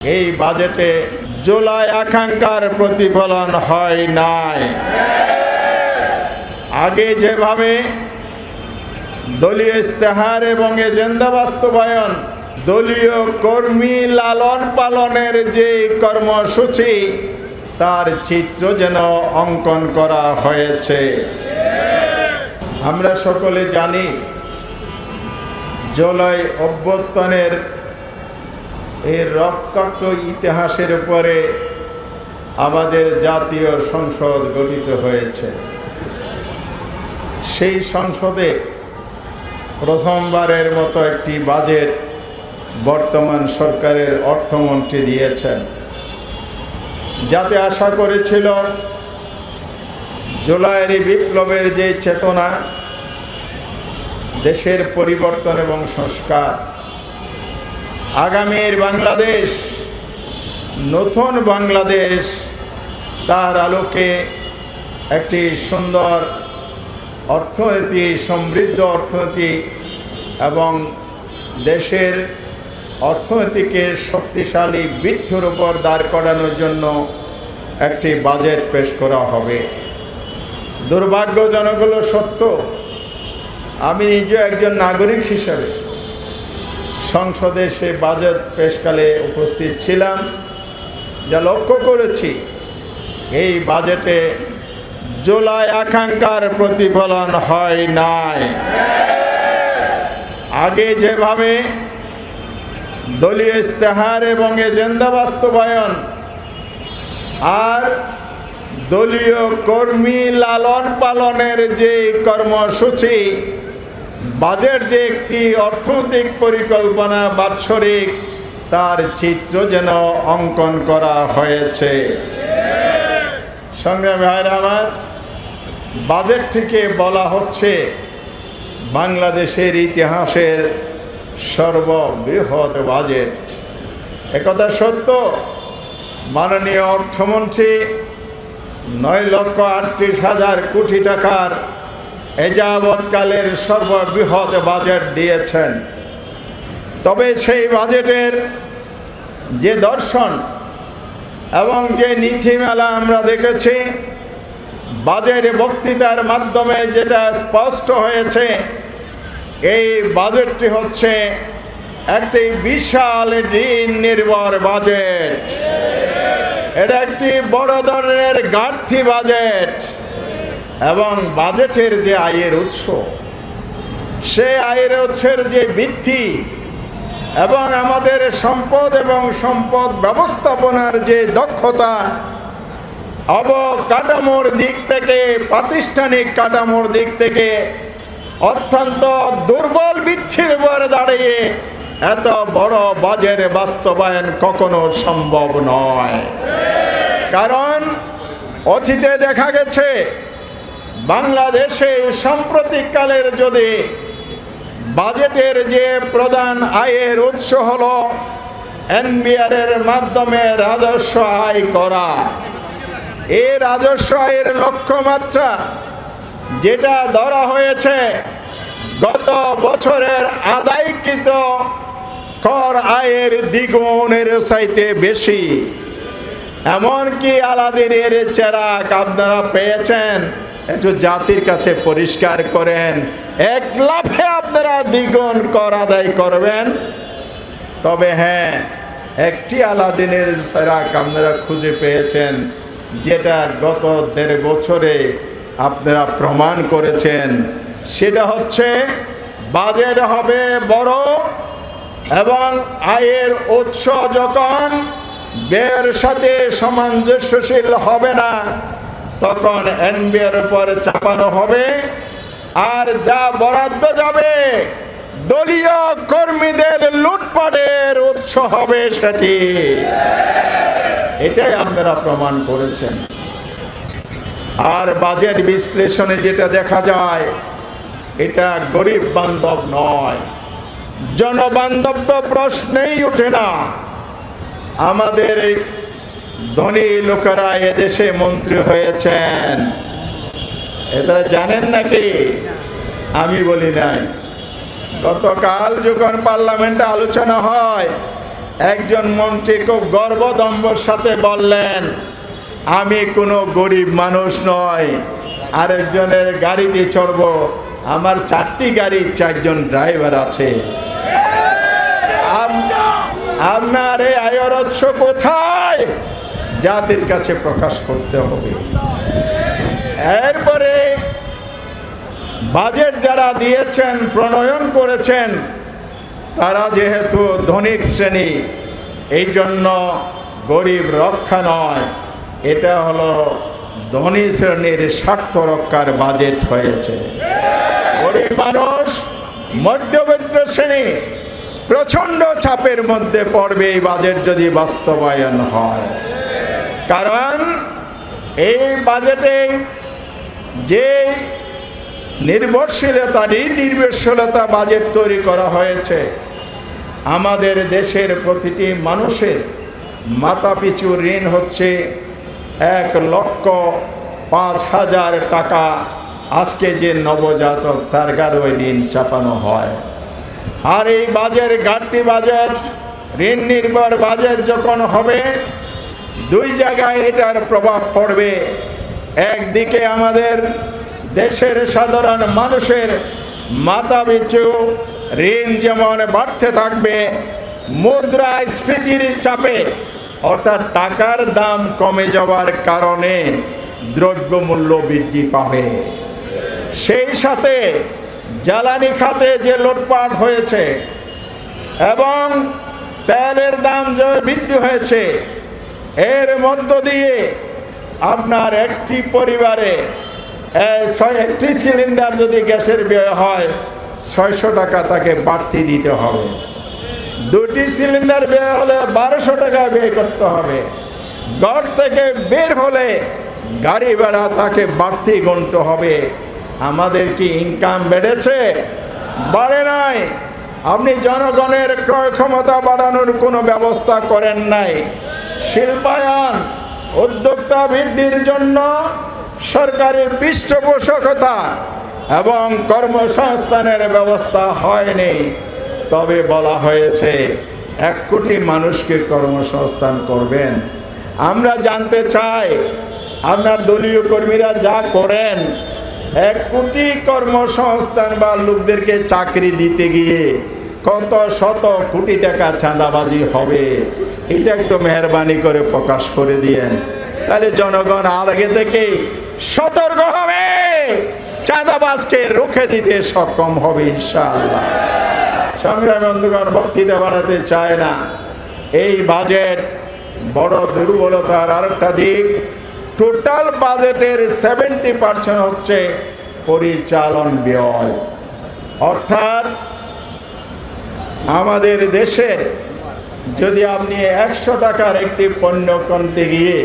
এই বাজেটে জুলাই আকাঙ্ক্ষার প্রতিফলন হয় নাই। আগে যেভাবে দলীয় ইস্তেহার এবং এজেন্ডা বাস্তবায়ন, দলীয় কর্মী লালন পালনের যে কর্মসূচি, তার চিত্র যেন অঙ্কন করা হয়েছে। আমরা সকলে জানি জুলাই অভ্যুত্থানের এই রক্তাক্ত ইতিহাসের উপরে আমাদের জাতীয় সংসদ গঠিত হয়েছে। সেই সংসদে প্রথমবারের মতো একটি বাজেট বর্তমান সরকারের অর্থমন্ত্রী দিয়েছেন, যাতে আশা করেছিল জুলাইয়ের বিপ্লবের যে চেতনা, দেশের পরিবর্তন এবং সংস্কার, আগামীর বাংলাদেশ, নতুন বাংলাদেশ, তার আলোকে একটি সুন্দর অর্থনীতি, সমৃদ্ধ অর্থনীতি এবং দেশের অর্থনীতিকে শক্তিশালী বৃদ্ধির উপর দাঁড় করানোর জন্য একটি বাজেট পেশ করা হবে। দুর্ভাগ্যজনক হলো সত্য, আমি নিজে একজন নাগরিক হিসেবে সংসদে সে বাজেট পেশকালে উপস্থিত ছিলাম। যা লক্ষ্য করেছি, এই বাজেটে জুলাই আকাঙ্ক্ষার প্রতিফলন হয় নাই। আগে যেভাবে দলীয় ইস্তেহার এবং এজেন্ডা বাস্তবায়ন আর দলীয় কর্মী লালন পালনের যে কর্মসূচি, বাজেট যে একটি অর্থনৈতিক পরিকল্পনা বাৎসরিক, তার চিত্র যেন অঙ্কন করা হয়েছে। সংগ্রামী ভাইরা আমার, বাজেটটিকে বলা হচ্ছে বাংলাদেশের ইতিহাসের সর্ববৃহৎ বাজেট। একথা সত্য। মাননীয় অর্থমন্ত্রী 9,38,000 কোটি টাকার এযাবৎকালের সর্ববৃহৎ বাজেট দিয়েছেন। তবে সেই বাজেটের যে দর্শন এবং যে নীতিমালা আমরা দেখেছি, বাজেট বক্তৃতার মাধ্যমে যেটা স্পষ্ট হয়েছে, এই বাজেটটি হচ্ছে একটি বিশাল ঋণ নির্ভর বাজেট। এটা একটি বড় ধরনের ঘাটতি বাজেট এবং বাজেটের যে আয়ের উৎস, সে আয়ের উৎসের যে বৃদ্ধি এবং আমাদের সম্পদ এবং সম্পদ ব্যবস্থাপনার যে দক্ষতা, অবকাঠামোর দিক থেকে, প্রাতিষ্ঠানিক কাঠামোর দিক থেকে অত্যন্ত দুর্বল বৃদ্ধির উপর দাঁড়িয়ে এত বড় বাজেট বাস্তবায়ন কখনো সম্ভব নয়। কারণ অতীতে দেখা গেছে বাংলাদেশে সাম্প্রতিককালের যদি বাজেটের যে প্রধান আয়ের উৎস হলো এনবিআর এর মাধ্যমে রাজস্ব আয় করা। এই রাজস্ব আয়ের লক্ষ্যমাত্রা যেটা ধরা হয়েছে, গত বছরের আদায়কৃত কর আয়ের দ্বিগুণের চাইতে বেশি। এমনকি আলাদিনের চেরাগ আপনারা পেয়েছেন, একটু জাতির কাছে পরিষ্কার করেন, এক লাফে আপনারা দ্বিগুণ কর আদায় করবেন। তবে হ্যাঁ, একটি আলাদিনের চেরাগ আপনারা খুঁজে পেয়েছেন, যেটা গত 1.5 বছরে আপনারা প্রমাণ করেছেন। সেটা হচ্ছে বাজেট হবে বড় এবং আয়ের উৎস যখন ব্যয়ের সাথে সামঞ্জস্যশীল হবে না, তখন এনবিআর উপর চাপানো হবে, আর যা বরাদ্দ যাবে দলীয় কর্মীদের লুটপাটের উৎস হবে সেটি। এটাই আপনারা প্রমাণ করেছেন। আর বাজেট বিশ্লেষণে যেটা দেখা যায়, এটা গরিব বান্ধব নয়, জনবান্ধব তো প্রশ্নেই ওঠে না। আমাদের ধনী লোকেরা এদেশে মন্ত্রী হয়েছেন, এরা জানেন নাকি? আমি বলি নাই। গতকাল যখন পার্লামেন্টে আলোচনা হয়, একজন মন্ত্রী খুব গর্বদম্ভর সাথে বললেন, আমি কোনো গরিব মানুষ নয়, আরেকজনের গাড়িতে চড়ব, আমার 4টি গাড়ি, 4 জন ড্রাইভার আছে। আপনার এই আয়ের উৎস কোথায়? জাতির কাছে প্রকাশ করতে হবে। এরপরে বাজেট যারা দিয়েছেন, প্রণয়ন করেছেন, তারা যেহেতু ধনিক শ্রেণী, এই জন্য গরিব রক্ষা নয়, এটা হলো ধনী শ্রেণীর স্বার্থ রক্ষার বাজেট হয়েছে। গরিব মানুষ, মধ্যবিত্ত শ্রেণী প্রচণ্ড চাপের মধ্যে পড়বে এই বাজেট যদি বাস্তবায়ন হয়। কারণ এই বাজেটে যে নির্ভরশীলতা বাজেট তৈরি করা হয়েছে, আমাদের দেশের প্রতিটি মানুষের মাথাপিছু ঋণ হচ্ছে 1,05,000 টাকা। আজকে যে নবজাতক তার গাড়ি ঋণ চাপানো হয়। আর এই বাজেট ঘাটতি বাজেট, ঋণ নির্ভর বাজেট যখন হবে, 2 জায়গায় এটার প্রভাব পড়বে। একদিকে আমাদের দেশের সাধারণ মানুষের মাথাপিছু ঋণ যেমন বাড়তে থাকবে, মুদ্রাস্ফীতির চাপে অর্থাৎ টাকার দাম কমে যাওয়ার কারণে দ্রব্যমূল্য বৃদ্ধি পাবে। সেই সাথে জ্বালানি খাতে যে লুটপাট হয়েছে এবং তেলের দাম যে বৃদ্ধি হয়েছে, এর মধ্য দিয়ে আপনার একটি পরিবারে 1টি সিলিন্ডার যদি গ্যাসের ব্যয় হয়, 600 টাকা তাকে বাড়তি দিতে হবে। 2টি সিলিন্ডার ব্যয় হলে 1200 টাকা ব্যয় করতে হবে। ঘর থেকে বের হলে গাড়ি ভাড়া তাকে বাড়তি গুনতে হবে। আমাদের কি ইনকাম বেড়েছে? বাড়ে নাই। আপনি জনগণের ক্রয় ক্ষমতা বাড়ানোর কোনো ব্যবস্থা করেন নাই। শিল্পায়ন, উদ্যোক্তা বৃদ্ধির জন্য সরকারের পৃষ্ঠপোষকতা এবং কর্মসংস্থানের ব্যবস্থা হয়নি। তবে বলা হয়েছে 1 কোটি মানুষকে কর্মসংস্থান করবেন। আমরা জানতে চাই, আপনার দলীয় কর্মীরা যা করেন, 1 কোটি কর্মসংস্থান বা লোকদেরকে চাকরি দিতে গিয়ে কত শত কোটি টাকা চাঁদাবাজি হবে, এটা একটু মেহরবানি করে প্রকাশ করে দিয়েন। তাহলে জনগণ আগে থেকেই সতর্ক হবে, চাঁদাবাজকে রুখে দিতে সক্ষম হবে ইনশাআল্লাহ। সংগ্রামী বন্ধুগণ, বক্তৃতা বাড়াতে চায় না। এই বাজেট বড় দুর্বলতার আরেকটা দিক, টোটাল বাজেটের 70% হচ্ছে পরিচালন ব্যয়। অর্থাৎ আমাদের দেশের যদি আপনি 100 টাকার একটি পণ্য কিনতে গিয়ে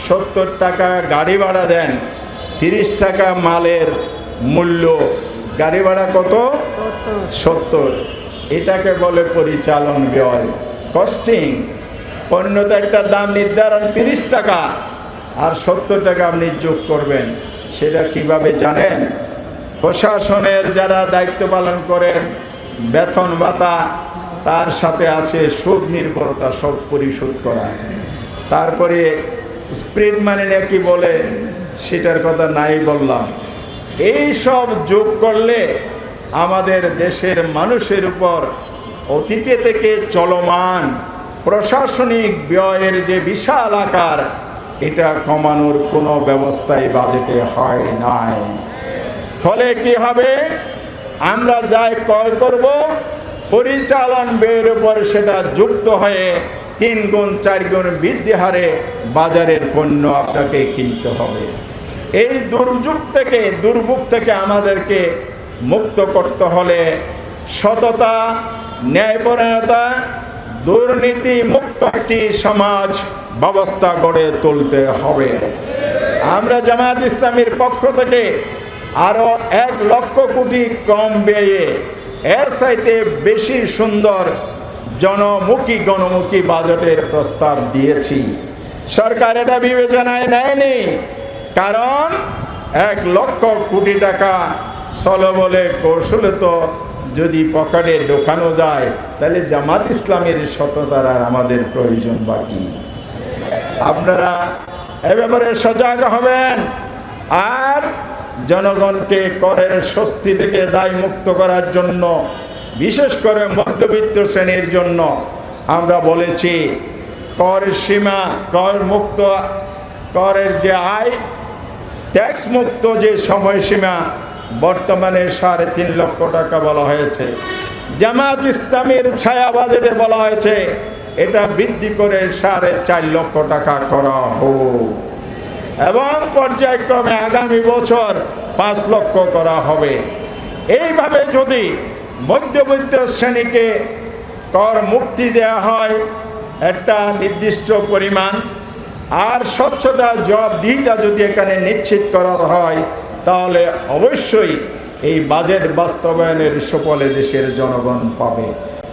70 টাকা গাড়ি ভাড়া দেন, 30 টাকা মালের মূল্য, গাড়ি ভাড়া কত? 70। এটাকে বলে পরিচালন ব্যয়, কস্টিং। পণ্যতে একটা দাম নির্ধারণ 30 টাকা, আর 70 টাকা আপনি যোগ করবেন। সেটা কিভাবে জানেন? প্রশাসনের যারা দায়িত্ব পালন করেন, বেতন ভাতা, তার সাথে আছে সুদ নির্ভরতা, সব পরিশোধ করা। তারপরে স্প্রিড মানি নাকি বলে, সেটার কথা নাই বললাম। এই সব যোগ করলে আমাদের দেশের মানুষের উপর অতীতে থেকে চলমান প্রশাসনিক ব্যয়ের যে বিশাল আকার, এটা কমানোর কোনো ব্যবস্থাই বাজেটে হয় নাই। ফলে কি হবে? আমরা যাই ক্রয় করব, পরিচালন ব্যয়ের উপর সেটা যুক্ত হয়ে 3 গুণ 4 গুণ বৃদ্ধি হারে বাজারের পণ্য আপনাকে কিনতে হবে। এই দুর্ভোগ থেকে আমাদেরকে মুক্ত করতে হলে সততা, ন্যায়পরায়ণতা, দুর্নীতি মুক্ত একটি সমাজ ব্যবস্থা গড়ে তুলতে হবে। আমরা জামায়াত ইসলামীর পক্ষ থেকে আরো 1 লক্ষ কোটি কম ব্যয়ে এর চাইতে বেশি সুন্দর গণমুখী বাজেটের প্রস্তাব দিয়েছি। সরকার এটা বিবেচনায় নেয়নি, কারণ 1 লক্ষ কোটি টাকা ছলবলে কৌশলে তো যদি পকেটে ঢোকানো যায়, তাহলে জামাত ইসলামের সততার আর আমাদের প্রয়োজন বাকি। আপনারা এ ব্যাপারে সজাগ হবেন, আর জনগণকে করের স্বস্তি থেকে দায় মুক্ত করার জন্য, বিশেষ করে মধ্যবিত্ত শ্রেণীর জন্য আমরা বলেছি কর সীমা, কর মুক্ত, করের যে আয়, ট্যাক্স মুক্ত যে সময়সীমা বর্তমানে 3.5 লক্ষ টাকা বলা হয়েছে। জামাত ইসলামীর ছায়া বাজেটে বলা হয়েছে এটা বৃদ্ধি করে 4.5 লক্ষ টাকা করা হোক, এবং পর্যায়ক্রমে আগামী বছর 5 লক্ষ করা হবে। এইভাবে যদি মধ্যবিত্ত শ্রেণীকে কর মুক্তি দেওয়া হয় একটা নির্দিষ্ট পরিমাণ, আর স্বচ্ছতা জবাবদিহিতা যদি এখানে নিশ্চিত করা হয়, তাহলে অবশ্যই এই বাজেট বাস্তবায়নের সুফলে দেশের জনগণ পাবে।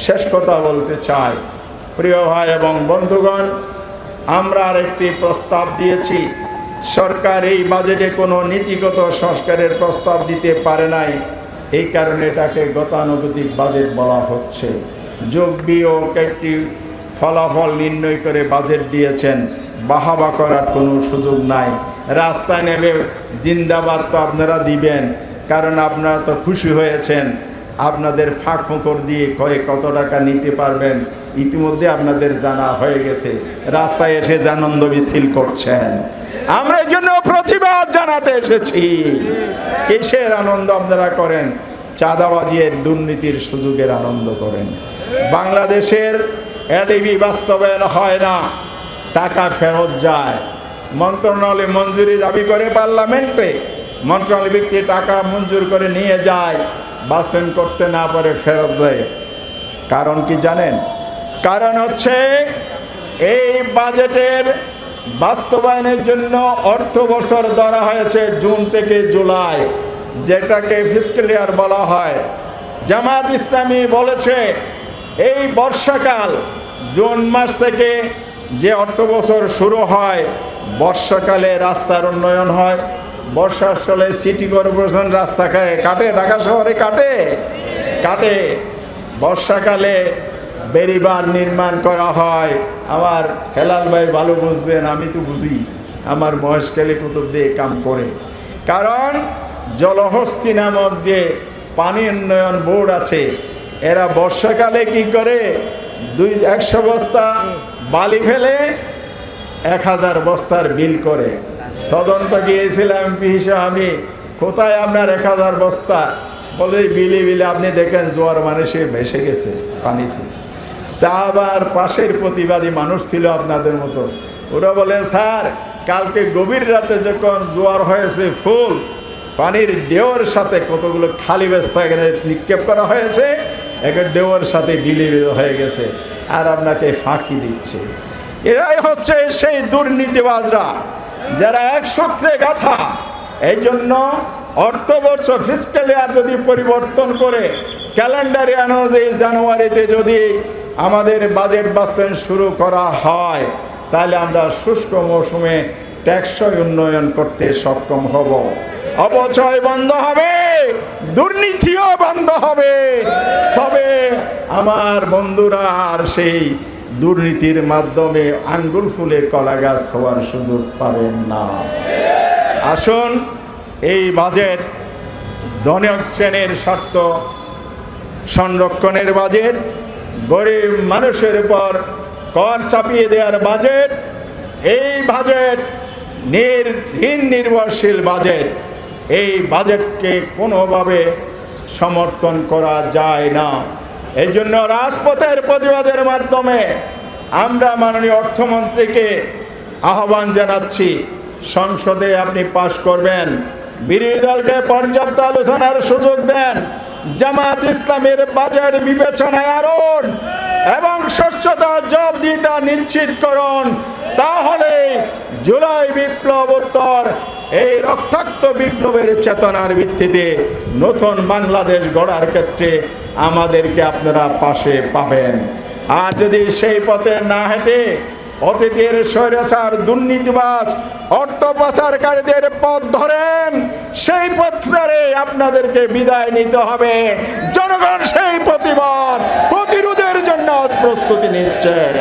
শেষ কথা বলতে চাই, প্রিয় ভাই এবং বন্ধুগণ, আমরা আরেকটি প্রস্তাব দিয়েছি। সরকার এই বাজেটে কোনো নীতিগত সংস্কারের প্রস্তাব দিতে পারে নাই, এই কারণে এটাকে গতানুগতিক বাজেট বলা হচ্ছে। যোগ বিয়োগ একটি ফলাফল নির্ণয় করে বাজেট দিয়েছেন, বাহাবা করার কোনো সুযোগ নাই। রাস্তায় নেমে জিন্দাবাদ তো আপনারা দিবেন, কারণ আপনারা তো খুশি হয়েছেন। আপনাদের ফাঁক ফোকর দিয়ে কত টাকা নিতে পারবেন ইতিমধ্যে আপনাদের জানা হয়ে গেছে। রাস্তায় এসে আনন্দ মিছিল করছেন, আমরা এই জন্য প্রতিবাদ জানাতে এসেছি। কিসের আনন্দ আপনারা করেন? চাঁদাবাজির দুর্নীতির সুযোগের আনন্দ করেন। বাংলাদেশের এডিবি বাস্তবায়ন হয় না, টাকা ফেরত যায়। মন্ত্রণালয় মঞ্জুরি দাবি করে পার্লামেন্টে, মন্ত্রণালয় ব্যক্তি টাকা মঞ্জুর করে নিয়ে যায়, বাস্তবায়ন করতে না পারে ফেরত দেয়। কারণ কি জানেন? কারণ হচ্ছে এই বাজেটের বাস্তবায়নের জন্য অর্থ বছর ধরা হয়েছে জুন থেকে জুলাই, যেটাকে ফিসক্যাল ইয়ার বলা হয়। জামাত ইসলামী বলেছে এই বর্ষাকাল, জুন মাস থেকে যে অর্থ বছর শুরু হয়, বর্ষাকালে রাস্তার উন্নয়ন হয়। বর্ষার সালে সিটি কর্পোরেশন রাস্তা কাটে, ঢাকা শহরে কাটে। বর্ষাকালে বেড়িবাঁধ নির্মাণ করা হয়। আমার হেলাল ভাই ভালো বুঝবেন, আমি তো বুঝি, আমার মহেশখালী কুতুব দিয়ে কাম করে। কারণ জলহস্তি নামক যে পানি উন্নয়ন বোর্ড আছে, এরা বর্ষাকালে কি করে, 100 বস্তা বালি ফেলে 1000 বস্তার বিল করে। তদন্ত গিয়েছিলাম এমপি হিসেবে আমি, কোথায় আপনার 1000 বস্তা? বলে বিলে আপনি দেখেন জোয়ার মানুষে ভেসে গেছে পানিতে। তা আবার পাশের প্রতিবাদী মানুষ ছিল আপনাদের মতো, ওরা বলে স্যার কালকে গভীর রাতে যখন জোয়ার হয়েছে, ফুল পানির ঢেউয়ের সাথে কতগুলো খালি বস্তা এখানে নিক্ষেপ করা হয়েছে, এখন ঢেউয়ের সাথে বিলে হয়ে গেছে, আর আপনাকে ফাঁকি দিচ্ছে। এরাই হচ্ছে সেই দুর্নীতিবাজরা যারা এক সূত্রে গাথা। এই জন্য অর্থবর্ষ ফিসক্যাল ইয়ার যদি পরিবর্তন করে ক্যালেন্ডারে অনুযায়ী জানুয়ারিতে যদি আমাদের বাজেট বাস্তবায়ন শুরু করা হয়, তাহলে আমরা শুষ্ক মৌসুমে টেকসই উন্নয়ন করতে সক্ষম হব। অপচয় বন্ধ হবে, দুর্নীতিও বন্ধ হবে। তবে আমার বন্ধুরা আর সেই দুর্নীতির মাধ্যমে আঙ্গুল ফুলে কলা গাছ হওয়ার সুযোগ পাবেন না। আসুন, এই বাজেট ধনী শ্রেণীর স্বার্থ সংরক্ষণের বাজেট, গরিব মানুষের উপর কর চাপিয়ে দেওয়ার বাজেট। এই বাজেট ঋণ নির্ভরশীল বাজেট। এই বাজেটকে কোনোভাবে সমর্থন করা যায় না। এই জন্য রাজপথের প্রতিবাদের মাধ্যমে আমরা মাননীয় অর্থমন্ত্রীকে আহ্বান জানাচ্ছি, সংসদে আপনি পাশ করবেন, বিরোধী দলকে পর্যাপ্ত আলোচনার সুযোগ দেন, জামাত ইসলামের বাজেট বিবেচনায় আনুন এবং স্বচ্ছতা জবাবদিহিতা নিশ্চিত করুন। তাহলে জুলাই বিপ্লবোত্তর এই রক্তাক্ত বিপ্লবের চেতনার ভিত্তিতে নতুন বাংলাদেশ গড়ার ক্ষেত্রে আমাদেরকে আপনারা পাশে পাবেন। আর যদি সেই পথে না হেঁটে অতীতের স্বৈরাচার দুর্নীতিবাজ অর্থ পাচারকারীদের পথ ধরেন, সেই পথ ধরে আপনাদেরকে বিদায় নিতে হবে। জনগণ সেই প্রতিরোধের জন্য প্রস্তুতি নিচ্ছে।